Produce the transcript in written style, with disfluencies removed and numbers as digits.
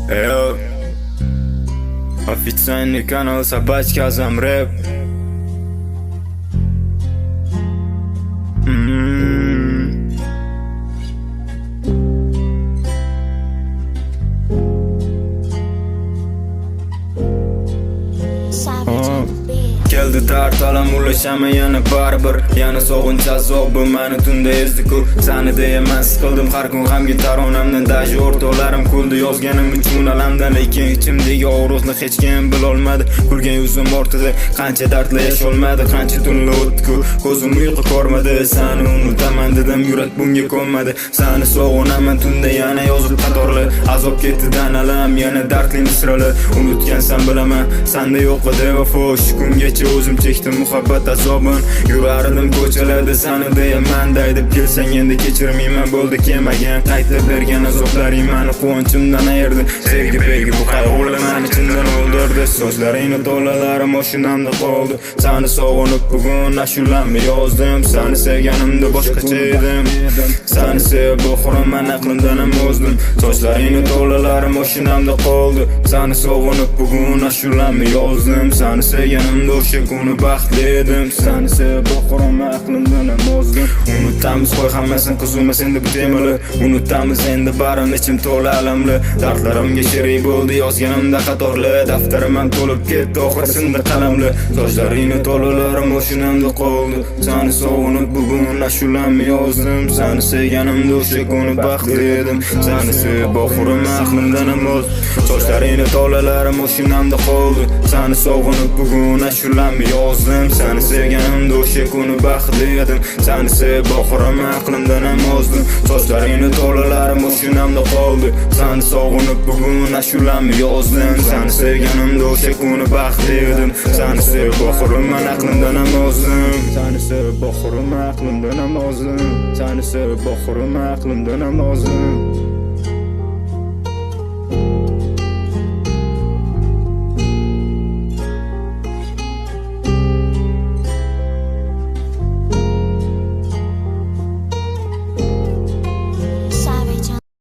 Эй, официальный канал Собачка Замрэп. Keldi dard alam ulashama yana baribir. Yana sog'inch azobi meni tunda ezdi-ku. Sani deyaman siqildim har kun g'amgin taronamdan. Daji o'rtoqlarim kuldi yozganim uchun alamdan. Lekin ichimdagi og'riqni hech kim bilolmadi. Kulgan yuzim ortida qancha dardla yasholmadi. Qancha tunlar o'tdi-ku, ko'zim uyqu ko'rmadi. Sani unutaman dedim, yurak bunga ko'nmadi. Sani sog'inaman tunda yana yozib qatorli. Azob ketidan alam yana dardli misralar. Unutgansan bilaman, senda yo'q edi vafo. Shu kungacha o'zim chekdim muhabbat azobin. Yurardim ko'chalarda sani deyaman deb kelsang endi kechirmayman. Bo'ldi kelmagan qaytib bergan azoblaring meni quvonchimdan ayirdi. Sevgi belgi bu qayg'ular meni chindan o'ldirdi. Sochlaringni to'lalarim oshinamda qoldi. Sani sog'inib bugun ashulamni yozdim. Sani sevganimda boshqacha edim. Sani sevib oxirim aqlimdan ham o'zdim. Sochlaringni to'lalarim oshinamda qoldi. Sani sog'inib bugun ashulamni yozdim. Sani sevganimda o'sha kuni baxtli edim. Sani sevib oxirim aqlimdan ham o'zdim. Unutamiz qo'y hammasini qizumas endi bu temalar. Unutamiz endi barini ichim to'la alamli. Dardlarimga sherik bo'ldi yozganimda qatorli. Daftarim ham to'lib ketdi oxirsinda qalamli. Sochlaringni to'lalarim oshinamda qoldi. Sani sog'inib bugun ashulamni yozdim. Sani sevganimda o'sha kuni baxtli edim. Sani sevib oxirim aqlimdan ham o'zdim. Sochlaringni to'lalarim oshinamda qoldi. Sani sog'inib bugun ashulamni yozdim. Sani sevganimda o'sha kuni baxtli edim. Sani sevib oxirim aqlimdan ham o'zdim. Sochlaringni to'lalarim oshinamda qoldi. Sani sog'inib bugun ashulamni yozdim. Sani sevganimda o'sha kuni baxtli edim. Sani sevib oxirim aqlimdan ham o'zdim. Sani sevib oxirim aqlimdan ham o'zdim. Sani sevib oxirim aqlimdan ham o'zdim.